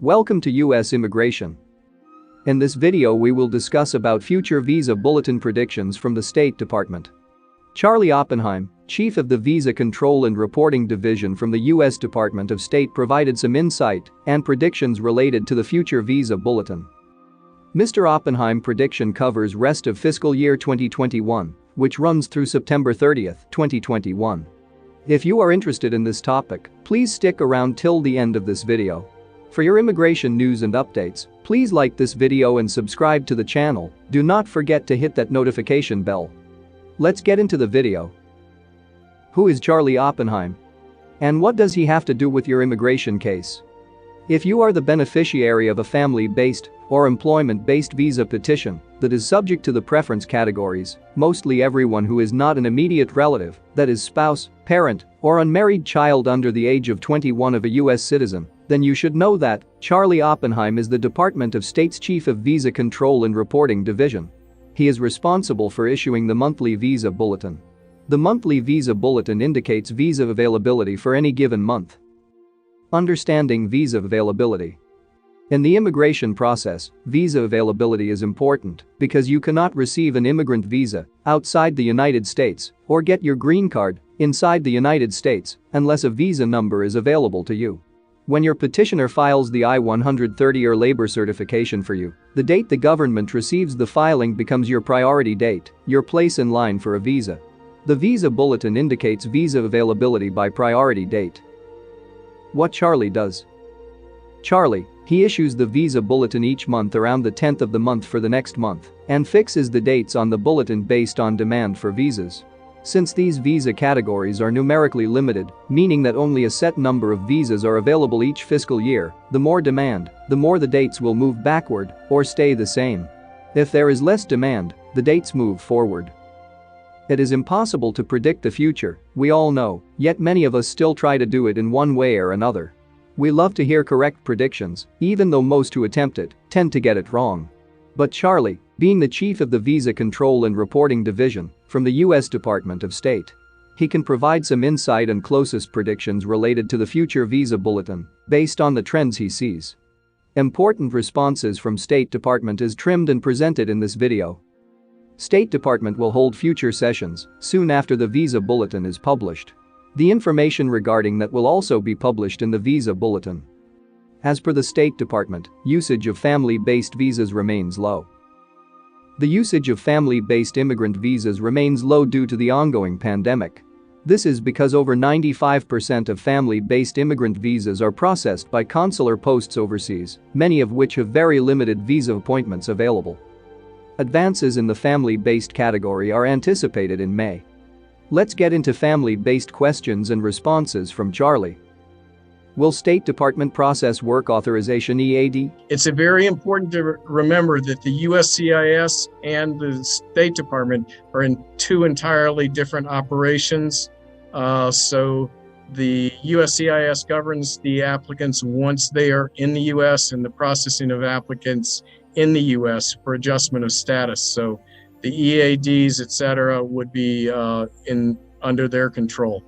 Welcome to U.S. Immigration. In this video we will discuss about future visa bulletin predictions from the State Department. Charlie Oppenheim, chief of the Visa Control and Reporting Division from the U.S. Department of State, provided some insight and predictions related to the future visa bulletin. Mr. Oppenheim prediction covers rest of fiscal year 2021, which runs through September 30, 2021. If you are interested in this topic, please stick around till the end of this video. For your immigration news and updates, please like this video and subscribe to the channel. Do not forget to hit that notification bell. Let's get into the video. Who is Charlie Oppenheim? And what does he have to do with your immigration case? If you are the beneficiary of a family-based or employment-based visa petition that is subject to the preference categories, mostly everyone who is not an immediate relative, that is spouse, parent, or unmarried child under the age of 21 of a U.S. citizen, then you should know that Charlie Oppenheim is the Department of State's Chief of Visa Control and Reporting Division. He is responsible for issuing the monthly visa bulletin. The monthly visa bulletin indicates visa availability for any given month. Understanding visa availability. In the immigration process, visa availability is important because you cannot receive an immigrant visa outside the United States or get your green card inside the United States unless a visa number is available to you. When your petitioner files the I-130 or labor certification for you, the date the government receives the filing becomes your priority date, your place in line for a visa. The visa bulletin indicates visa availability by priority date. What Charlie does. Charlie, he issues the visa bulletin each month around the 10th of the month for the next month and fixes the dates on the bulletin based on demand for visas. Since these visa categories are numerically limited, meaning that only a set number of visas are available each fiscal year, the more demand, the more the dates will move backward or stay the same. If there is less demand, the dates move forward. It is impossible to predict the future, we all know, yet many of us still try to do it in one way or another. We love to hear correct predictions, even though most who attempt it tend to get it wrong. But Charlie, being the chief of the Visa Control and Reporting Division from the U.S. Department of State, he can provide some insight and closest predictions related to the future visa bulletin based on the trends he sees. Important responses from State Department is trimmed and presented in this video. State Department will hold future sessions soon after the visa bulletin is published. The information regarding that will also be published in the visa bulletin. As per the State Department, usage of family-based visas remains low. The usage of family-based immigrant visas remains low due to the ongoing pandemic. This is because over 95% of family-based immigrant visas are processed by consular posts overseas, many of which have very limited visa appointments available. Advances in the family-based category are anticipated in May. Let's get into family-based questions and responses from Charlie. Will State Department process work authorization EAD? It's very important to remember that the USCIS and the State Department are in two entirely different operations. So the USCIS governs the applicants once they are in the U.S. and the processing of applicants in the U.S. for adjustment of status. So the EADs, etc., would be under their control.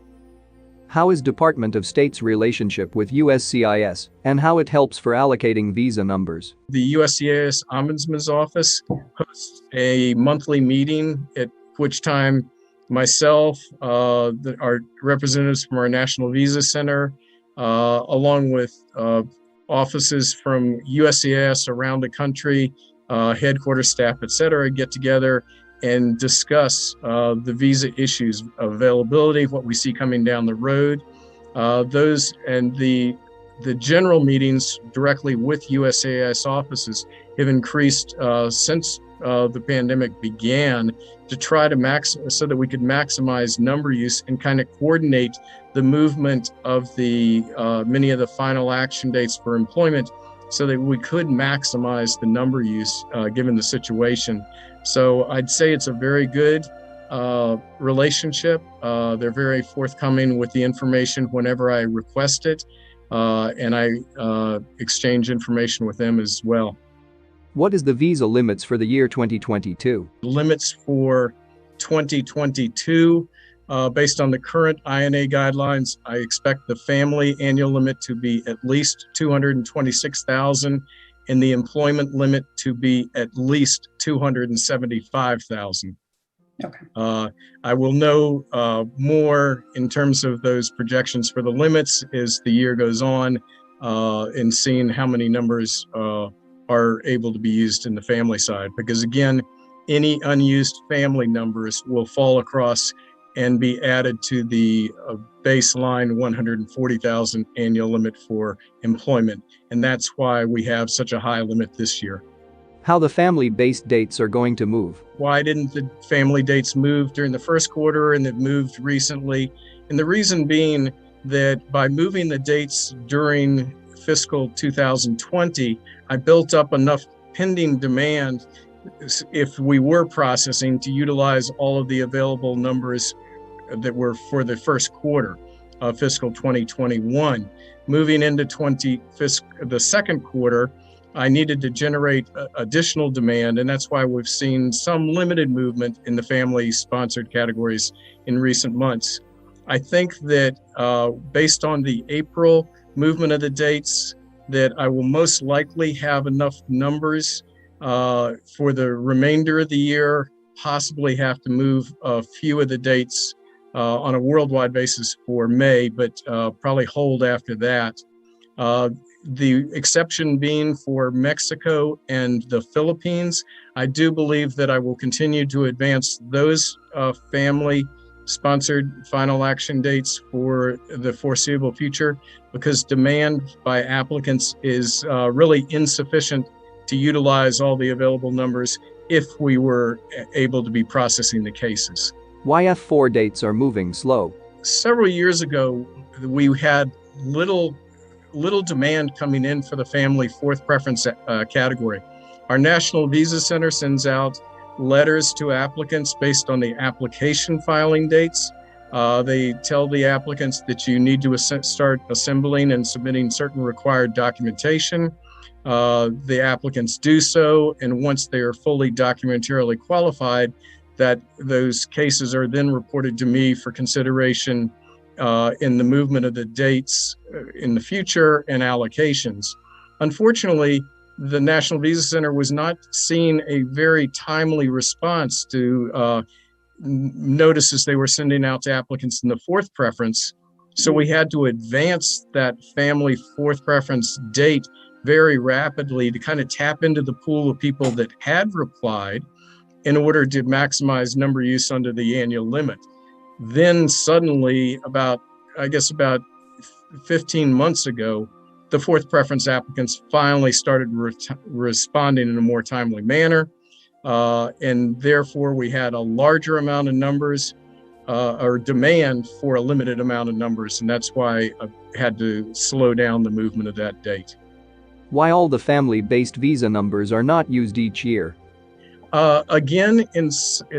How is Department of State's relationship with USCIS and how it helps for allocating visa numbers? The USCIS Ombudsman's Office hosts a monthly meeting at which time myself, our representatives from our National Visa Center, along with offices from USCIS around the country, headquarters staff, etc., get together and discuss the visa issues, availability, what we see coming down the road. Those and the general meetings directly with USCIS offices have increased since the pandemic began to try to so that we could maximize number use and kind of coordinate the movement of the many of the final action dates for employment so that we could maximize the number use given the situation. So I'd say it's a very good relationship. They're very forthcoming with the information whenever I request it, and I exchange information with them as well. What is the visa limits for the year 2022? Limits for 2022 Based on the current INA guidelines, I expect the family annual limit to be at least 226,000 and the employment limit to be at least 275,000. Okay. I will know more in terms of those projections for the limits as the year goes on, and seeing how many numbers are able to be used in the family side. Because again, any unused family numbers will fall across and be added to the baseline 140,000 annual limit for employment. And that's why we have such a high limit this year. How the family-based dates are going to move. Why didn't the family dates move during the first quarter and it moved recently? And the reason being that by moving the dates during fiscal 2020, I built up enough pending demand if we were processing to utilize all of the available numbers that were for the first quarter of fiscal 2021. Moving into the second quarter, I needed to generate additional demand, and that's why we've seen some limited movement in the family-sponsored categories in recent months. I think that based on the April movement of the dates, that I will most likely have enough numbers for the remainder of the year, possibly have to move a few of the dates on a worldwide basis for May, but probably hold after that. The exception being for Mexico and the Philippines, I do believe that I will continue to advance those family-sponsored final action dates for the foreseeable future because demand by applicants is really insufficient to utilize all the available numbers if we were able to be processing the cases. Why F4 dates are moving slow. Several years ago, we had little demand coming in for the family fourth preference category. Our National Visa Center sends out letters to applicants based on the application filing dates. They tell the applicants that you need to start assembling and submitting certain required documentation. The applicants do so, and once they are fully documentarily qualified, that those cases are then reported to me for consideration in the movement of the dates in the future and allocations. Unfortunately, the National Visa Center was not seeing a very timely response to notices they were sending out to applicants in the fourth preference. So we had to advance that family fourth preference date very rapidly to kind of tap into the pool of people that had replied in order to maximize number use under the annual limit. Then suddenly, about 15 months ago, the fourth preference applicants finally started responding in a more timely manner. And therefore, we had a larger amount of numbers or demand for a limited amount of numbers. And that's why I had to slow down the movement of that date. Why all the family-based visa numbers are not used each year. Again,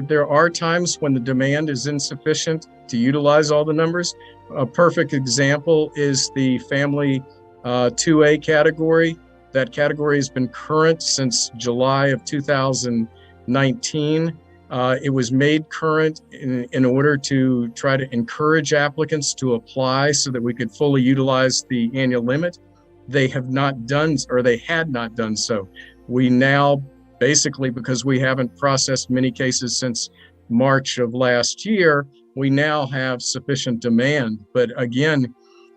there are times when the demand is insufficient to utilize all the numbers. A perfect example is the family 2A category. That category has been current since July of 2019. It was made current in order to try to encourage applicants to apply so that we could fully utilize the annual limit. They have not done, or they had not done so. We now, basically because we haven't processed many cases since March of last year, we now have sufficient demand. But again,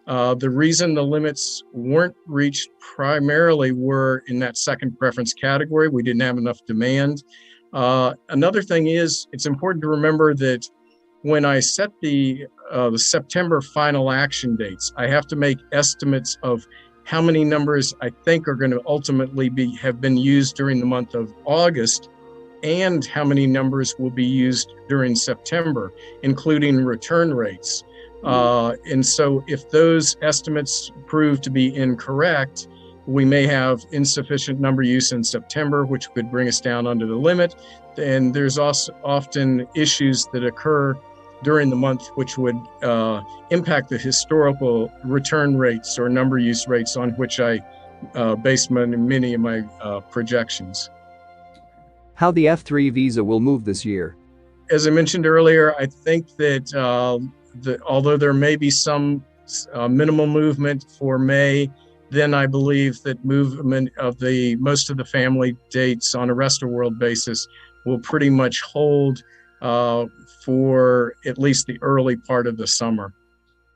the reason the limits weren't reached primarily were in that second preference category. We didn't have enough demand. Another thing is, it's important to remember that when I set the September final action dates, I have to make estimates of how many numbers I think are going to ultimately have been used during the month of August, and how many numbers will be used during September, including return rates. And so if those estimates prove to be incorrect, we may have insufficient number use in September, which could bring us down under the limit. And there's also often issues that occur during the month which would impact the historical return rates or number use rates on which I base many of my projections. How the F3 visa will move this year. as I mentioned earlier, I think that although there may be some minimal movement for May, then I believe that movement of most of the family dates on a rest of world basis will pretty much hold for at least the early part of the summer.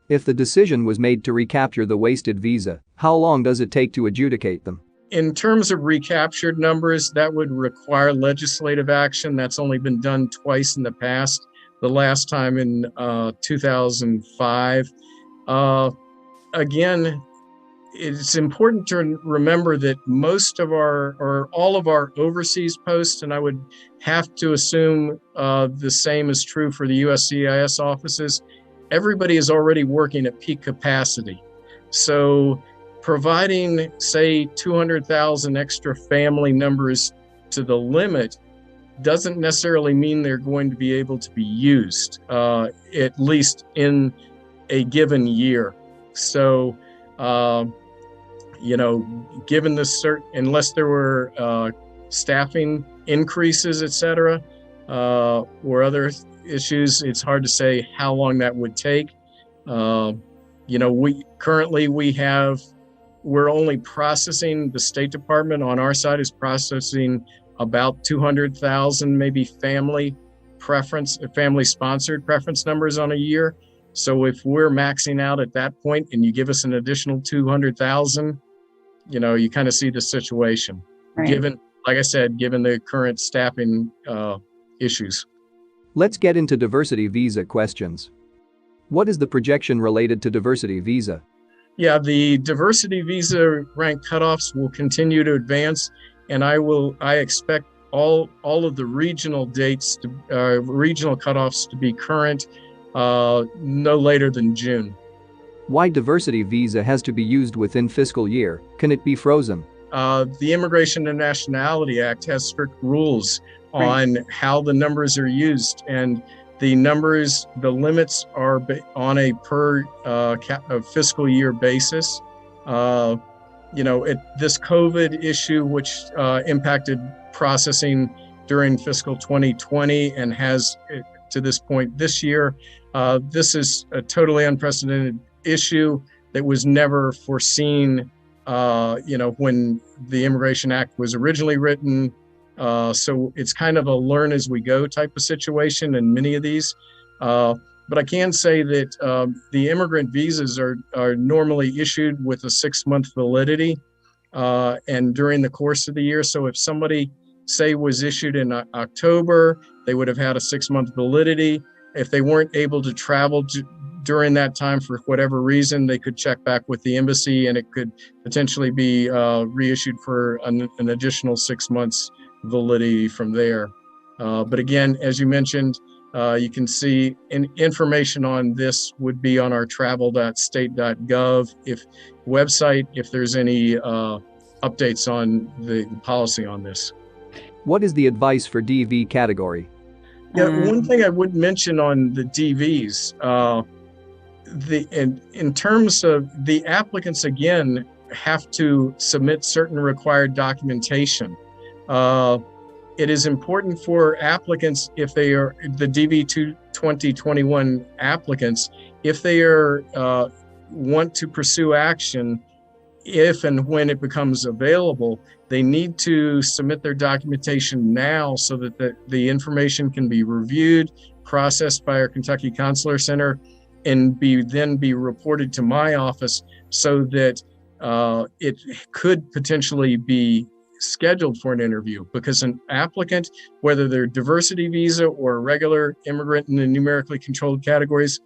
If the decision was made to recapture the wasted visa, how long does it take to adjudicate them? In terms of recaptured numbers, that would require legislative action. That's only been done twice in the past, the last time in 2005. Again, it's important to remember that most of or all of our overseas posts, and I would have to assume the same is true for the USCIS offices, everybody is already working at peak capacity. So providing, say, 200,000 extra family numbers to the limit doesn't necessarily mean they're going to be able to be used, at least in a given year. So, given the unless there were staffing increases, et cetera, or other issues, it's hard to say how long that would take. We're only processing, the State Department on our side is processing about 200,000 maybe family sponsored preference numbers on a year. So if we're maxing out at that point and you give us an additional 200,000, you kind of see the situation, right, given the current staffing issues. Let's get into diversity visa questions. What is the projection related to diversity visa? Yeah, the diversity visa rank cutoffs will continue to advance, and I expect all of the regional dates regional cutoffs to be current no later than June. Why diversity visa has to be used within fiscal year? Can it be frozen? The Immigration and Nationality Act has strict rules on how the numbers are used, and the limits are on a per fiscal year basis. This COVID issue, which impacted processing during fiscal 2020 and has to this point this year, this is a totally unprecedented issue that was never foreseen, when the Immigration Act was originally written. So it's kind of a learn as we go type of situation in many of these. But I can say that the immigrant visas are normally issued with a 6-month validity and during the course of the year. So if somebody, say, was issued in October, they would have had a 6-month validity. If they weren't able to travel during that time for whatever reason, they could check back with the embassy and it could potentially be reissued for an additional 6 months validity from there. But again, as you mentioned, you can see information on this would be on our travel.state.gov website if there's any updates on the policy on this. What is the advice for DV category? Yeah, one thing I would mention on the DVs, in terms of the applicants, again, have to submit certain required documentation. It is important for applicants, if they are the DV 2021 applicants, if they want to pursue action, if and when it becomes available, they need to submit their documentation now so that the information can be reviewed, processed by our Kentucky Consular Center, and then be reported to my office so that it could potentially be scheduled for an interview, because an applicant, whether they're diversity visa or regular immigrant in the numerically controlled categories,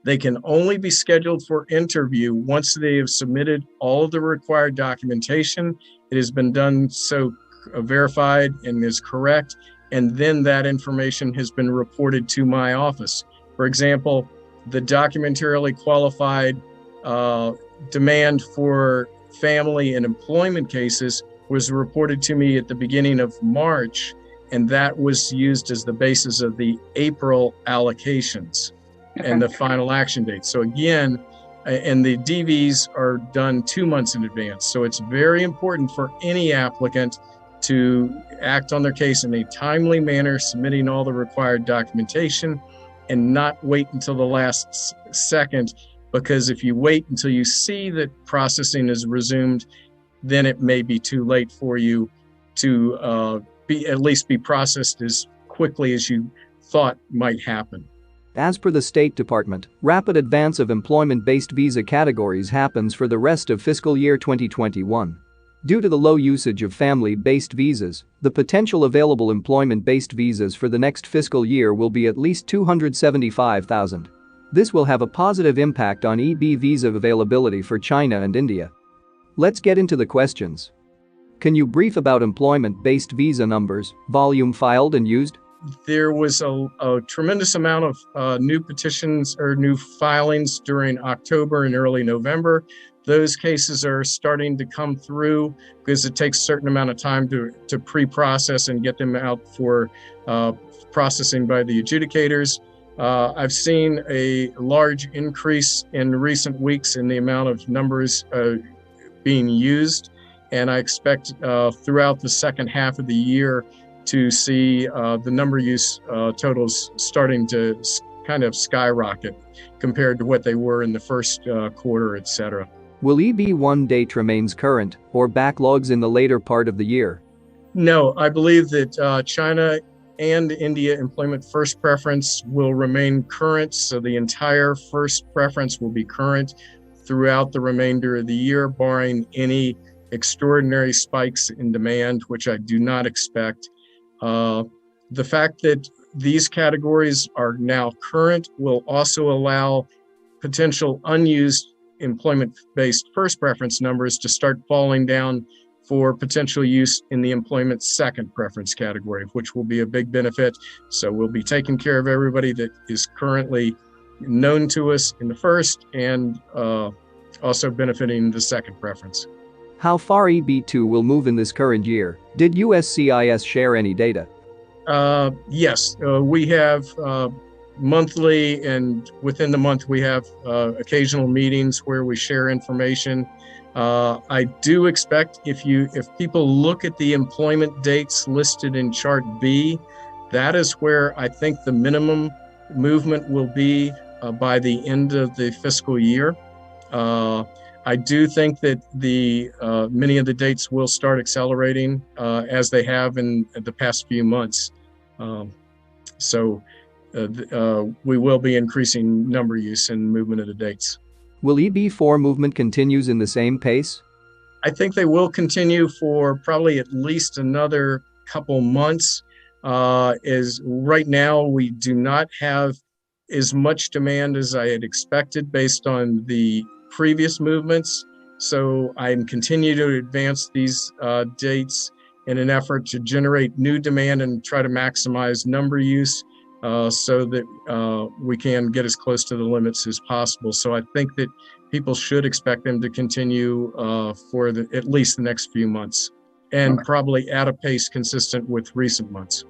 they can only be scheduled for interview once they have submitted all of the required documentation. It has been done, so verified and is correct, and then that information has been reported to my office. For example, the documentarily qualified demand for family and employment cases was reported to me at the beginning of March, and that was used as the basis of the April allocations and the final action date. So again, and the DVs are done 2 months in advance. So it's very important for any applicant to act on their case in a timely manner, submitting all the required documentation, and not wait until the last second, because if you wait until you see that processing is resumed, then it may be too late for you to at least be processed as quickly as you thought might happen. As per the State Department, rapid advance of employment-based visa categories happens for the rest of fiscal year 2021. Due to the low usage of family-based visas, the potential available employment-based visas for the next fiscal year will be at least 275,000. This will have a positive impact on EB visa availability for China and India. Let's get into the questions. Can you brief about employment-based visa numbers, volume filed and used? There was a tremendous amount of new petitions or new filings during October and early November. Those cases are starting to come through because it takes a certain amount of time to pre-process and get them out for processing by the adjudicators. I've seen a large increase in recent weeks in the amount of numbers being used, and I expect throughout the second half of the year to see the number use totals starting to kind of skyrocket compared to what they were in the first quarter, etc. Will EB1 date remains current or backlogs in the later part of the year? No, I believe that China and India employment first preference will remain current, so the entire first preference will be current throughout the remainder of the year, barring any extraordinary spikes in demand, which I do not expect. The fact that these categories are now current will also allow potential unused employment-based first preference numbers to start falling down for potential use in the employment second preference category, which will be a big benefit. So we'll be taking care of everybody that is currently known to us in the first and also benefiting the second preference. How far EB2 will move in this current year? Did USCIS share any data? Yes, we have monthly, and within the month we have occasional meetings where we share information. I do expect if people look at the employment dates listed in Chart B, that is where I think the minimum movement will be by the end of the fiscal year. I do think that many of the dates will start accelerating as they have in the past few months. We will be increasing number use and movement of the dates. Will EB4 movement continues in the same pace? I think they will continue for probably at least another couple months. As right now, we do not have as much demand as I had expected based on the previous movements. So I'm continuing to advance these dates in an effort to generate new demand and try to maximize number use so that we can get as close to the limits as possible. So I think that people should expect them to continue for at least the next few months, and probably at a pace consistent with recent months.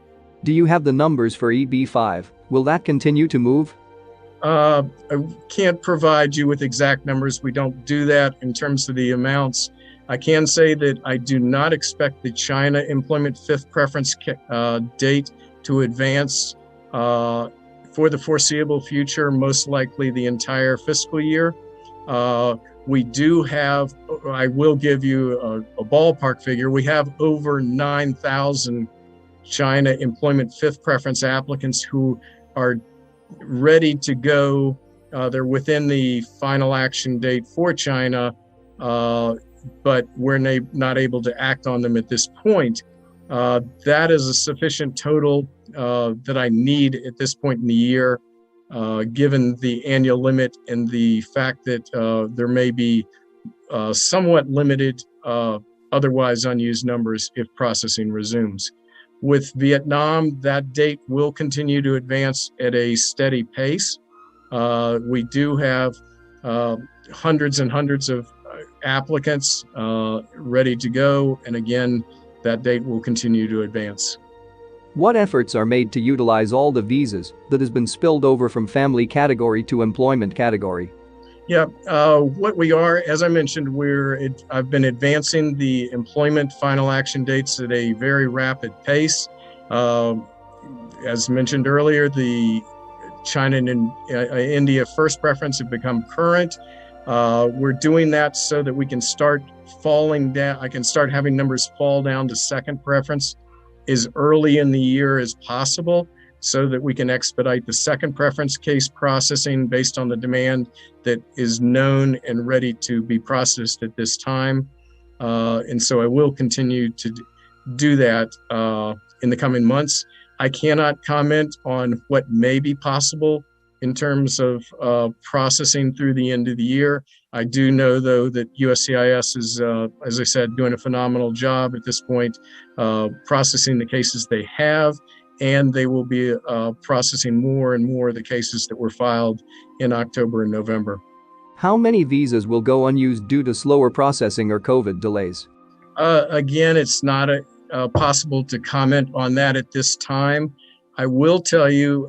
Do you have the numbers for EB5? Will that continue to move? I can't provide you with exact numbers. We don't do that in terms of the amounts. I can say that I do not expect the China employment fifth preference date to advance for the foreseeable future, most likely the entire fiscal year. We do have, I will give you a ballpark figure, we have over 9,000 China employment fifth preference applicants who are ready to go. They're within the final action date for China, but we're not able to act on them at this point. That is a sufficient total that I need at this point in the year, given the annual limit and the fact that there may be somewhat limited otherwise unused numbers if processing resumes. With Vietnam, that date will continue to advance at a steady pace. We do have hundreds and hundreds of applicants ready to go, and again, that date will continue to advance. What efforts are made to utilize all the visas that has been spilled over from family category to employment category? Yeah, what we are, as I mentioned, I've been advancing the employment final action dates at a very rapid pace. Uh, as mentioned earlier, the China and India first preference have become current. We're doing that so that we can start falling down. I can start having numbers fall down to second preference as early in the year as possible so that we can expedite the second preference case processing based on the demand that is known and ready to be processed at this time. And so I will continue to do that in the coming months. I cannot comment on what may be possible in terms of processing through the end of the year. I do know, though, that USCIS is, as I said, doing a phenomenal job at this point, processing the cases they have, and they will be processing more and more of the cases that were filed in October and November. How many visas will go unused due to slower processing or COVID delays? Again, it's not possible to comment on that at this time. I will tell you,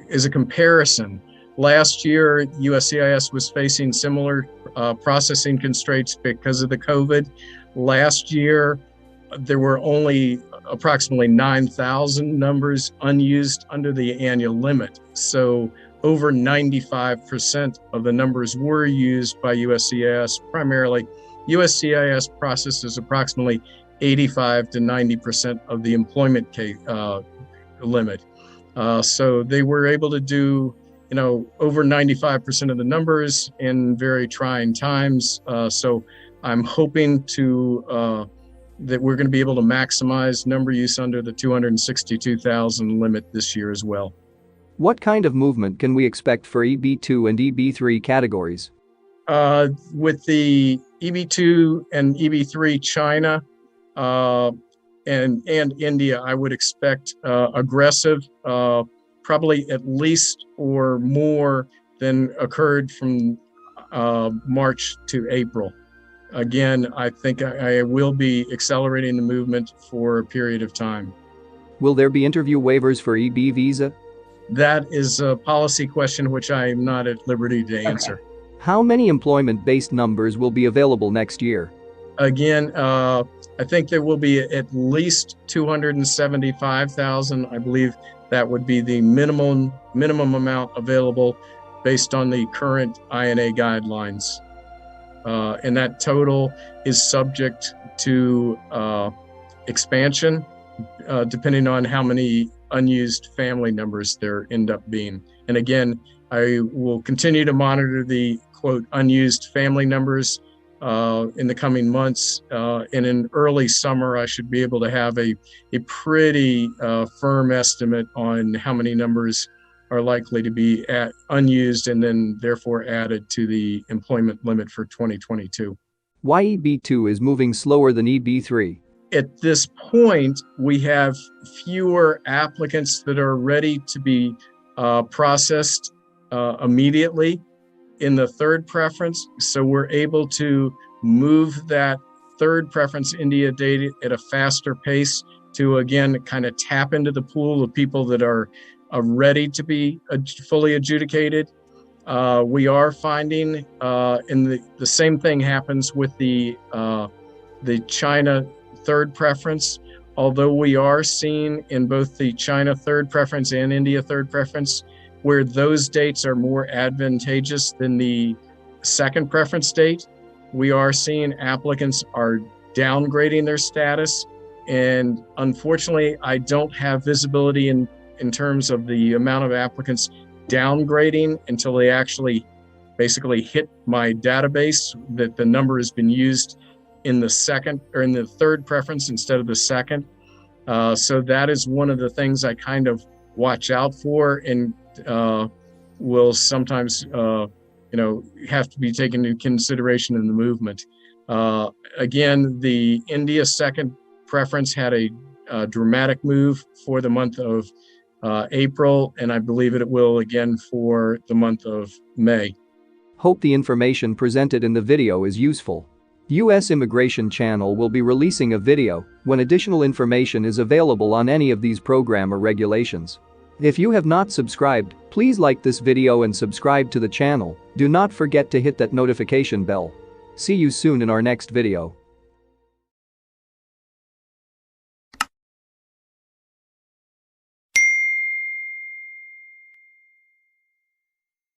as a comparison, last year, USCIS was facing similar processing constraints because of the COVID. Last year, there were only approximately 9,000 numbers unused under the annual limit. So over 95% of the numbers were used by USCIS. Primarily, USCIS processes approximately 85 to 90% of the employment limit. So they were able to do, over 95% of the numbers in very trying times. So I'm hoping that we're going to be able to maximize number use under the 262,000 limit this year as well. What kind of movement can we expect for EB2 and EB3 categories? With the EB2 and EB3 China and India, I would expect aggressive, probably at least or more than occurred from March to April. Again, I think I will be accelerating the movement for a period of time. Will there be interview waivers for EB visa? That is a policy question which I am not at liberty to answer. How many employment-based numbers will be available next year? Again, I think there will be at least 275,000. I believe that would be the minimum amount available based on the current INA guidelines. And that total is subject to expansion, depending on how many unused family numbers there end up being. And again, I will continue to monitor the quote unused family numbers in the coming months. And in early summer, I should be able to have a pretty firm estimate on how many numbers are likely to be unused and then therefore added to the employment limit for 2022. Why EB2 is moving slower than EB3? At this point, we have fewer applicants that are ready to be processed immediately in the third preference. So we're able to move that third preference India data at a faster pace to, again, kind of tap into the pool of people that are ready to be fully adjudicated. We are finding, and the same thing happens with the China third preference, although we are seeing in both the China third preference and India third preference, where those dates are more advantageous than the second preference date, we are seeing applicants are downgrading their status. And unfortunately, I don't have visibility in terms of the amount of applicants downgrading until they actually basically hit my database that the number has been used in the second or in the third preference instead of the second. So that is one of the things I kind of watch out for and will sometimes, have to be taken into consideration in the movement. Again, the India second preference had a dramatic move for the month of April, and I believe it will again for the month of May. Hope the information presented in the video is useful. U.S. Immigration Channel will be releasing a video when additional information is available on any of these program or regulations. If you have not subscribed, please like this video and subscribe to the channel. Do not forget to hit that notification bell. See you soon in our next video.